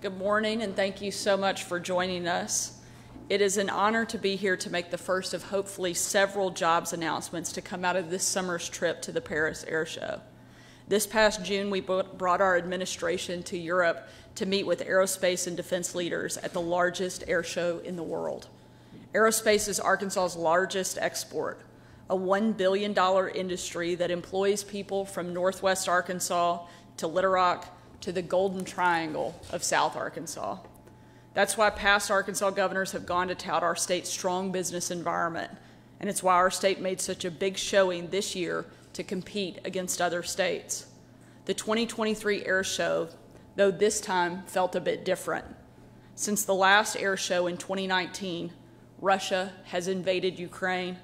Good morning, and thank you so much for joining us. It is an honor to be here to make the first of hopefully several jobs announcements to come out of this summer's trip to the Paris Air Show. This past June, we brought our administration to Europe to meet with aerospace and defense leaders at the largest air show in the world. Aerospace is Arkansas's largest export, a $1 billion industry that employs people from Northwest Arkansas to Little Rock to the Golden Triangle of South Arkansas. That's why past Arkansas governors have gone to tout our state's strong business environment, and it's why our state made such a big showing this year to compete against other states. The 2023 Air Show, though this time, felt a bit different. Since the last air show in 2019, Russia has invaded Ukraine.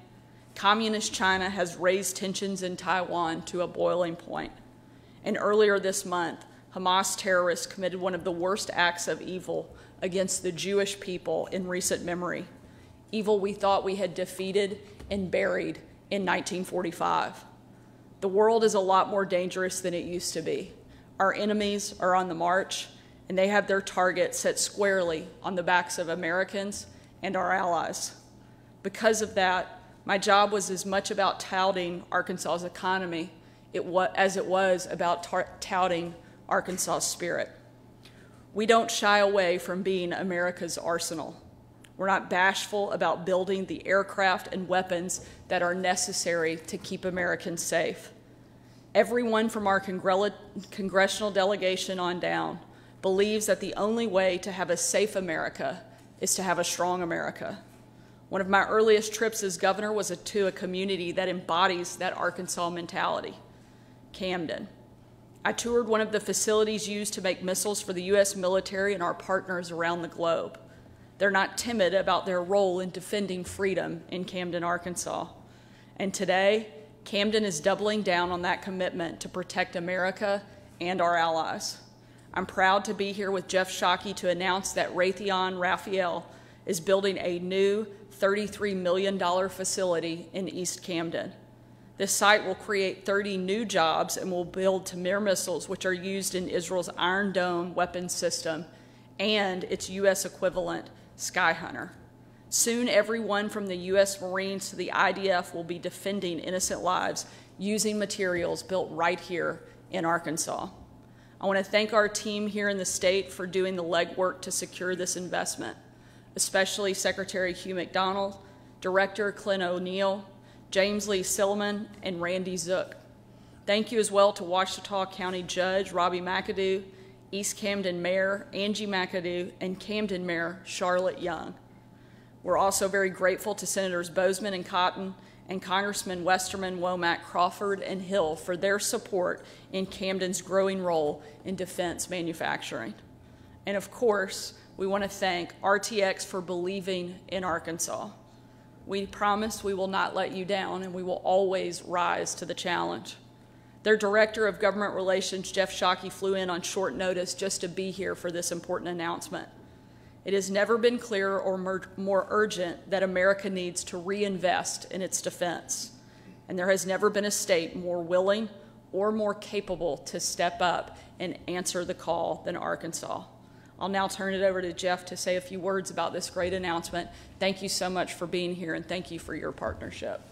Communist China has raised tensions in Taiwan to a boiling point. And earlier this month, Hamas terrorists committed one of the worst acts of evil against the Jewish people in recent memory, evil we thought we had defeated and buried in 1945. The world is a lot more dangerous than it used to be. Our enemies are on the march, and they have their targets set squarely on the backs of Americans and our allies. Because of that, my job was as much about touting Arkansas's economy as it was about touting Arkansas's spirit. We don't shy away from being America's arsenal. We're not bashful about building the aircraft and weapons that are necessary to keep Americans safe. Everyone from our congressional delegation on down believes that the only way to have a safe America is to have a strong America. One of my earliest trips as governor was to a community that embodies that Arkansas mentality, Camden. I toured one of the facilities used to make missiles for the U.S. military and our partners around the globe. They're not timid about their role in defending freedom in Camden, Arkansas. And today, Camden is doubling down on that commitment to protect America and our allies. I'm proud to be here with Jeff Shockey to announce that Raytheon Raphael is building a new $33 million facility in East Camden. This site will create 30 new jobs and will build Tamir missiles, which are used in Israel's Iron Dome weapons system and its U.S. equivalent, Skyhunter. Soon, everyone from the U.S. Marines to the IDF will be defending innocent lives using materials built right here in Arkansas. I want to thank our team here in the state for doing the legwork to secure this investment, especially Secretary Hugh McDonald, Director Clint O'Neill, James Lee Silliman, and Randy Zook. Thank you as well to Ouachita County Judge Robbie McAdoo, East Camden Mayor Angie McAdoo, and Camden Mayor Charlotte Young. We're also very grateful to Senators Bozeman and Cotton and Congressmen Westerman, Womack, Crawford, and Hill for their support in Camden's growing role in defense manufacturing. And of course, we want to thank RTX for believing in Arkansas. We promise we will not let you down, and we will always rise to the challenge. Their Director of Government Relations, Jeff Shockey, flew in on short notice just to be here for this important announcement. It has never been clearer or more urgent that America needs to reinvest in its defense, and there has never been a state more willing or more capable to step up and answer the call than Arkansas. I'll now turn it over to Jeff to say a few words about this great announcement. Thank you so much for being here, and thank you for your partnership.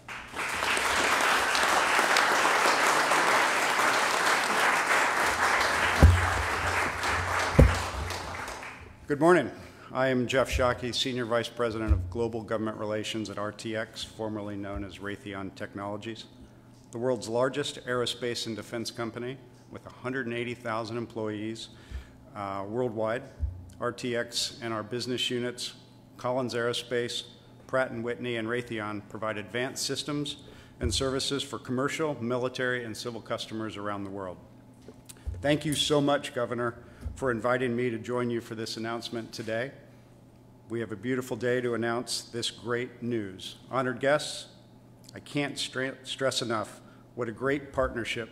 Good morning. I am Jeff Shockey, Senior Vice President of Global Government Relations at RTX, formerly known as Raytheon Technologies, the world's largest aerospace and defense company with 180,000 employees worldwide. RTX and our business units, Collins Aerospace, Pratt & Whitney, and Raytheon provide advanced systems and services for commercial, military, and civil customers around the world. Thank you so much, Governor, for inviting me to join you for this announcement today. We have a beautiful day to announce this great news. Honored guests, I can't stress enough what a great partnership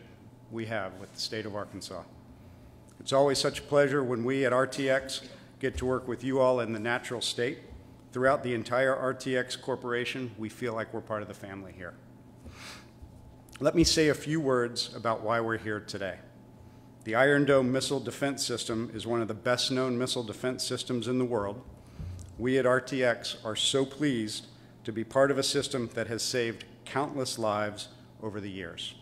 we have with the state of Arkansas. It's always such a pleasure when we at RTX get to work with you all in the natural state. Throughout the entire RTX Corporation, we feel like we're part of the family here. Let me say a few words about why we're here today. The Iron Dome missile defense system is one of the best-known missile defense systems in the world. We at RTX are so pleased to be part of a system that has saved countless lives over the years.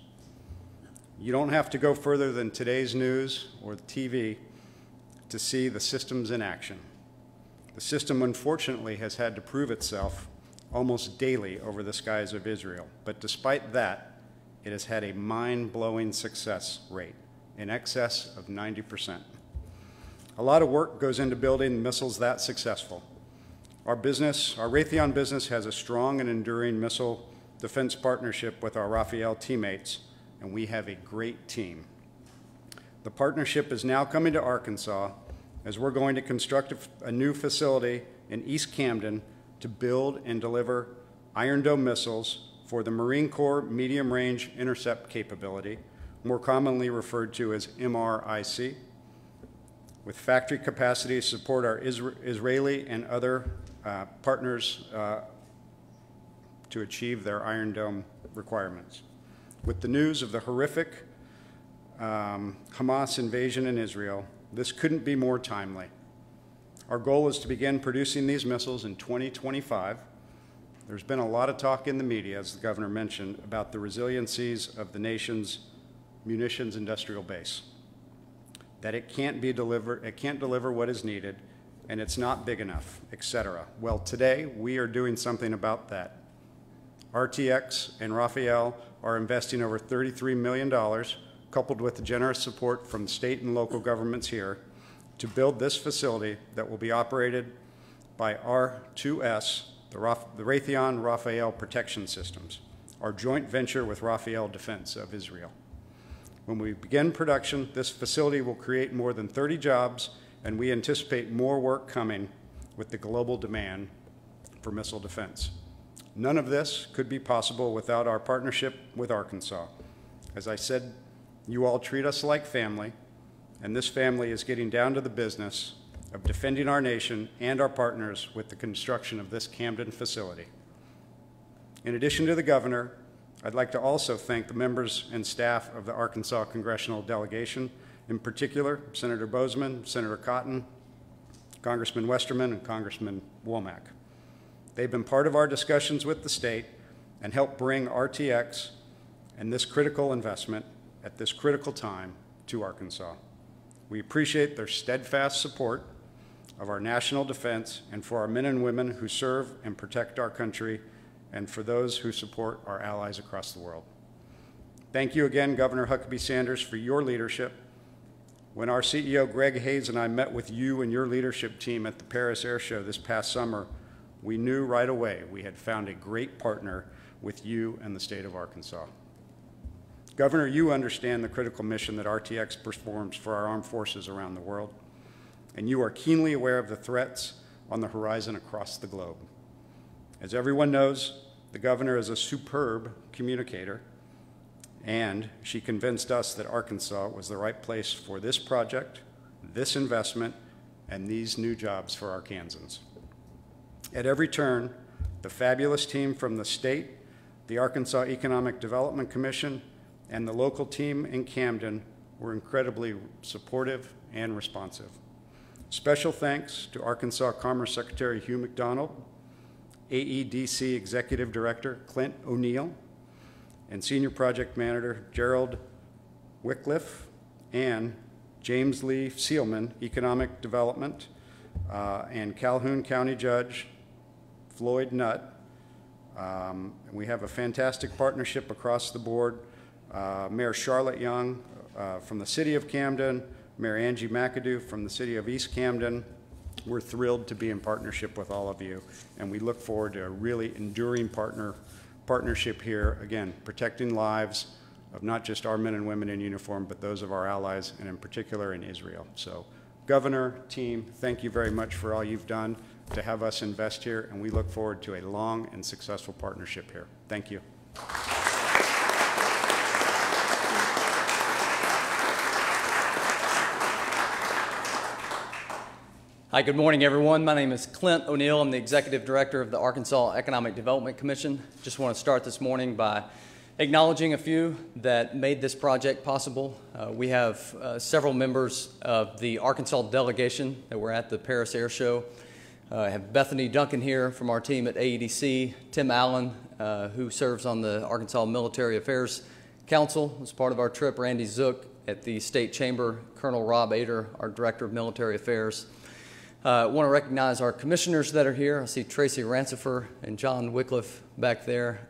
You don't have to go further than today's news or the TV to see the systems in action. The system, unfortunately, has had to prove itself almost daily over the skies of Israel. But despite that, it has had a mind-blowing success rate in excess of 90%. A lot of work goes into building missiles that successful. Our Raytheon business has a strong and enduring missile defense partnership with our Rafael teammates, and we have a great team. The partnership is now coming to Arkansas as we're going to construct a new facility in East Camden to build and deliver Iron Dome missiles for the Marine Corps Medium Range Intercept Capability, more commonly referred to as MRIC, with factory capacity to support our Israeli and other partners to achieve their Iron Dome requirements. With the news of the horrific Hamas invasion in Israel, this couldn't be more timely. Our goal is to begin producing these missiles in 2025. There's been a lot of talk in the media, as the governor mentioned, about the resiliencies of the nation's munitions industrial base, that it can't deliver what is needed, and it's not big enough, etc. Well, today we are doing something about that. RTX and Rafael are investing over $33 million, coupled with the generous support from state and local governments here, to build this facility that will be operated by R2S, the Raytheon Rafael Protection Systems, our joint venture with Rafael Defense of Israel. When we begin production, this facility will create more than 30 jobs, and we anticipate more work coming with the global demand for missile defense. None of this could be possible without our partnership with Arkansas. As I said, you all treat us like family, and this family is getting down to the business of defending our nation and our partners with the construction of this Camden facility. In addition to the governor, I'd like to also thank the members and staff of the Arkansas Congressional Delegation, in particular, Senator Bozeman, Senator Cotton, Congressman Westerman, and Congressman Womack. They've been part of our discussions with the state and helped bring RTX and this critical investment at this critical time to Arkansas. We appreciate their steadfast support of our national defense and for our men and women who serve and protect our country, and for those who support our allies across the world. Thank you again, Governor Huckabee Sanders, for your leadership. When our CEO, Greg Hayes, and I met with you and your leadership team at the Paris Air Show this past summer, we knew right away we had found a great partner with you and the state of Arkansas. Governor, you understand the critical mission that RTX performs for our armed forces around the world, and you are keenly aware of the threats on the horizon across the globe. As everyone knows, the governor is a superb communicator, and she convinced us that Arkansas was the right place for this project, this investment, and these new jobs for Arkansans. At every turn, the fabulous team from the state, the Arkansas Economic Development Commission, and the local team in Camden were incredibly supportive and responsive. Special thanks to Arkansas Commerce Secretary Hugh McDonald, AEDC Executive Director Clint O'Neill, and Senior Project Manager Gerald Wycliffe, and James Lee Seelman, Economic Development, and Calhoun County Judge Floyd Nutt. We have a fantastic partnership across the board. Mayor Charlotte Young from the City of Camden, Mayor Angie McAdoo from the City of East Camden. We're thrilled to be in partnership with all of you, and we look forward to a really enduring partnership here, again, protecting lives of not just our men and women in uniform, but those of our allies, and in particular in Israel. So, Governor, team, thank you very much for all you've done to have us invest here, and we look forward to a long and successful partnership here. Thank you. Hi, good morning, everyone. My name is Clint O'Neill. I'm the Executive Director of the Arkansas Economic Development Commission. Just want to start this morning by acknowledging a few that made this project possible. We have several members of the Arkansas delegation that were at the Paris Air Show. I have Bethany Duncan here from our team at AEDC, Tim Allen, who serves on the Arkansas Military Affairs Council as part of our trip, Randy Zook at the State Chamber, Colonel Rob Ader, our Director of Military Affairs. I want to recognize our commissioners that are here. I see Tracy Rancifer and John Wycliffe back there.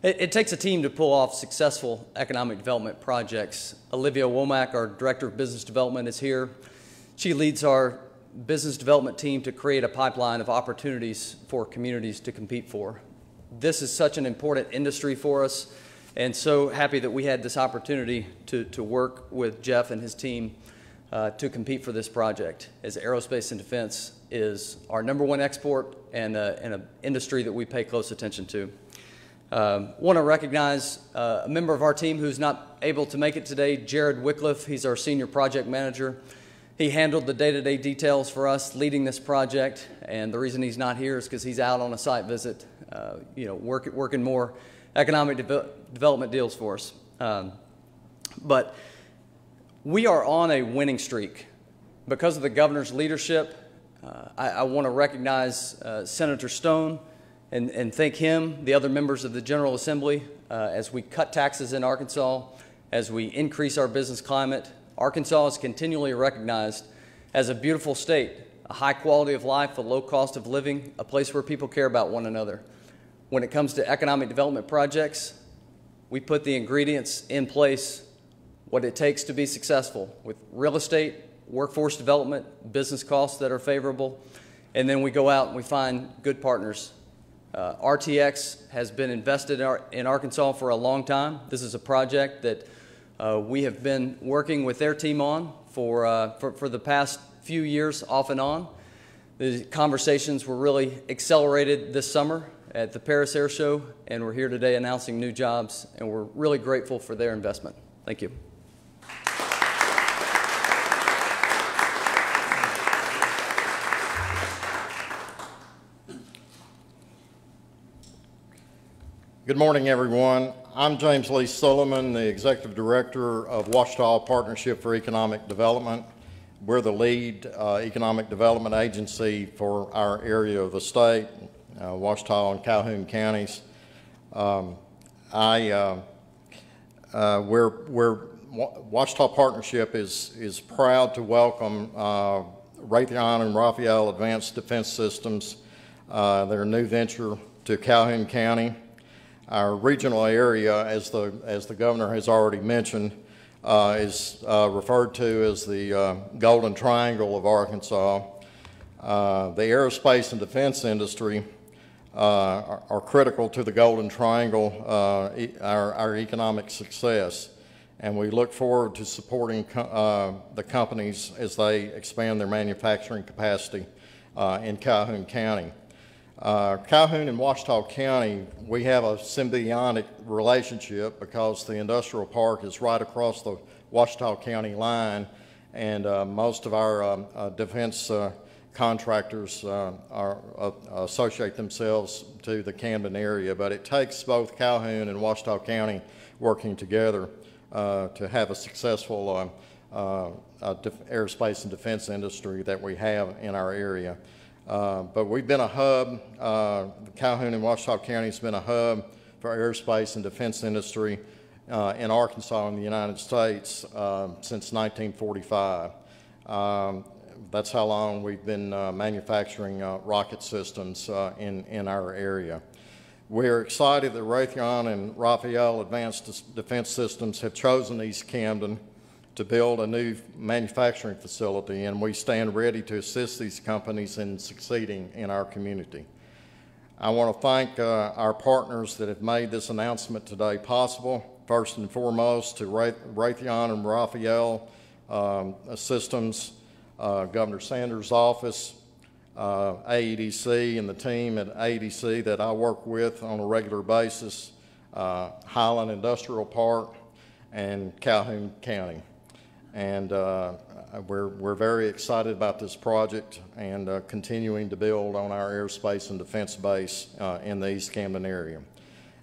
It takes a team to pull off successful economic development projects. Olivia Womack, our Director of Business Development, is here. She leads our business development team to create a pipeline of opportunities for communities to compete for. This is such an important industry for us, and so happy that we had this opportunity to work with Jeff and his team to compete for this project, as aerospace and defense is our #1 export and an industry that we pay close attention to. Want to recognize a member of our team who's not able to make it today, Jared Wycliffe. He's our Senior Project Manager. He handled the day-to-day details for us leading this project, and the reason he's not here is because he's out on a site visit, working more economic development deals for us. But we are on a winning streak. Because of the governor's leadership, I want to recognize Senator Stone and thank him, the other members of the General Assembly, as we cut taxes in Arkansas, as we increase our business climate. Arkansas is continually recognized as a beautiful state, a high quality of life, a low cost of living, a place where people care about one another. When it comes to economic development projects, we put the ingredients in place, what it takes to be successful with real estate, workforce development, business costs that are favorable, and then we go out and we find good partners. RTX has been invested in Arkansas for a long time. This is a project that we have been working with their team on for the past few years, off and on. The conversations were really accelerated this summer at the Paris Air Show, and we're here today announcing new jobs, and we're really grateful for their investment. Thank you. Good morning, everyone. I'm James Lee Sullivan, the Executive Director of Ouachita Partnership for Economic Development. We're the lead economic development agency for our area of the state, Ouachita and Calhoun counties. Ouachita Partnership is proud to welcome Raytheon and Raphael Advanced Defense Systems, their new venture to Calhoun County. Our regional area, as the governor has already mentioned, is referred to as the Golden Triangle of Arkansas. The aerospace and defense industry are critical to the Golden Triangle, our economic success, and we look forward to supporting the companies as they expand their manufacturing capacity in Calhoun County. Calhoun and Ouachita County, we have a symbiotic relationship because the industrial park is right across the Ouachita County line, and most of our defense contractors associate themselves to the Camden area, but it takes both Calhoun and Ouachita County working together to have a successful aerospace and defense industry that we have in our area. But we've been a hub, Calhoun and Ouachita County has been a hub for aerospace and defense industry in Arkansas and the United States since 1945. That's how long we've been manufacturing rocket systems in our area. We're excited that Raytheon and Raphael Advanced Defense Systems have chosen East Camden to build a new manufacturing facility, and we stand ready to assist these companies in succeeding in our community. I want to thank our partners that have made this announcement today possible. First and foremost to Raytheon and Raphael Systems, Governor Sanders' office, AEDC and the team at AEDC that I work with on a regular basis, Highland Industrial Park, and Calhoun County. And we're very excited about this project and continuing to build on our aerospace and defense base in the East Camden area.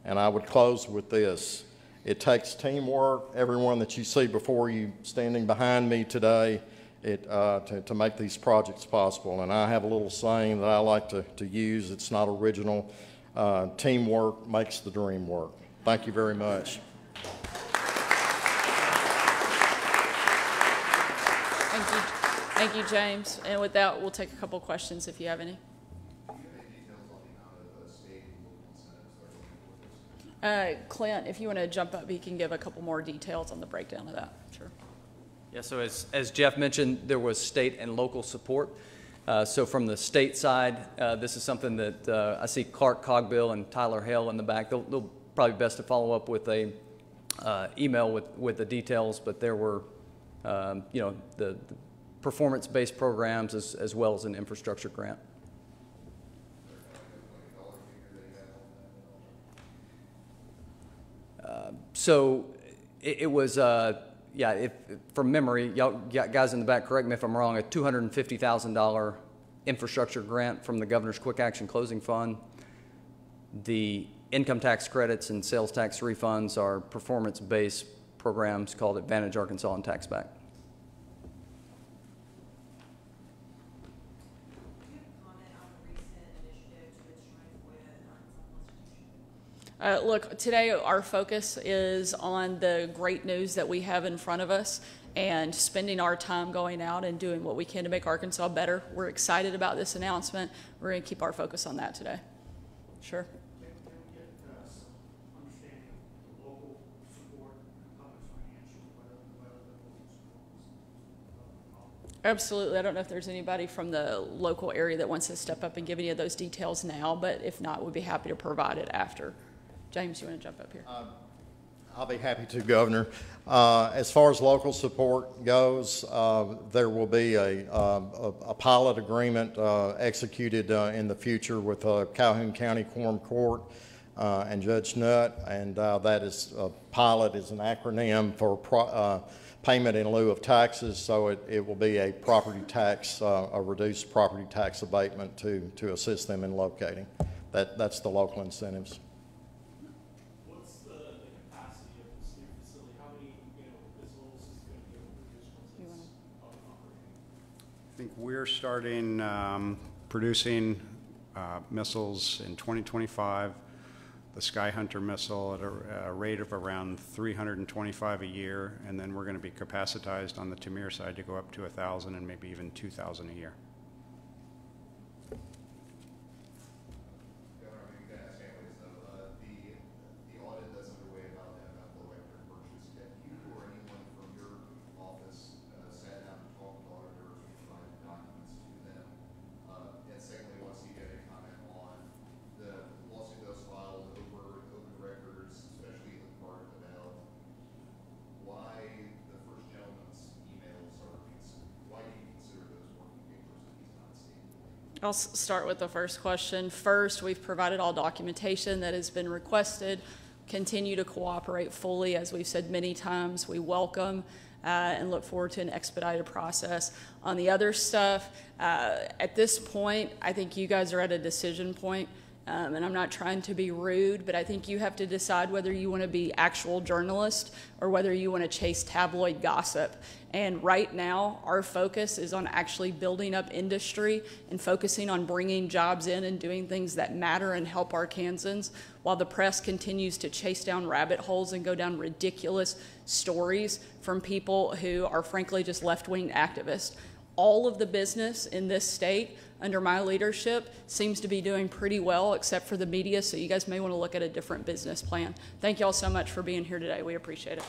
And I would close with this. It takes teamwork, everyone that you see before you standing behind me today, to make these projects possible. And I have a little saying that I like to use. It's not original. Teamwork makes the dream work. Thank you very much. Thank you, James. And with that, we'll take a couple questions if you have any. Clint, if you want to jump up, he can give a couple more details on the breakdown of that. Sure. Yeah, so as Jeff mentioned, there was state and local support. So from the state side, this is something that I see Clark Cogbill and Tyler Hale in the back. They'll probably best to follow up with a email with the details, but there were, the performance-based programs as well as an infrastructure grant. So it was, from memory, y'all guys in the back, correct me if I'm wrong, a $250,000 infrastructure grant from the Governor's Quick Action Closing Fund. The income tax credits and sales tax refunds are performance-based programs called Advantage Arkansas and Tax Back. Look, today our focus is on the great news that we have in front of us and spending our time going out and doing what we can to make Arkansas better. We're excited about this announcement. We're going to keep our focus on that today. Sure. Can we get some understanding of the local support, how much financial, what other local support? Absolutely. I don't know if there's anybody from the local area that wants to step up and give any of those details now, but if not, we'd be happy to provide it after. James, you want to jump up here? I'll be happy to, Governor. As far as local support goes, there will be a pilot agreement executed in the future with Calhoun County Quorum Court and Judge Nutt, and that is pilot is an acronym for payment in lieu of taxes, so it will be a property tax, a reduced property tax abatement to assist them in locating. That's the local incentives. I think we're starting producing missiles in 2025, the Skyhunter missile at a rate of around 325 a year, and then we're going to be capacitized on the Tamir side to go up to 1,000 and maybe even 2,000 a year. I'll start with the first question. First, we've provided all documentation that has been requested. Continue to cooperate fully. As we've said many times, we welcome and look forward to an expedited process. On the other stuff, at this point, I think you guys are at a decision point. And I'm not trying to be rude, but I think you have to decide whether you want to be actual journalist or whether you want to chase tabloid gossip. And right now, our focus is on actually building up industry and focusing on bringing jobs in and doing things that matter and help Arkansans, while the press continues to chase down rabbit holes and go down ridiculous stories from people who are frankly just left-wing activists. All of the business in this state under my leadership seems to be doing pretty well, except for the media, so you guys may want to look at a different business plan. Thank you all so much for being here today. We appreciate it.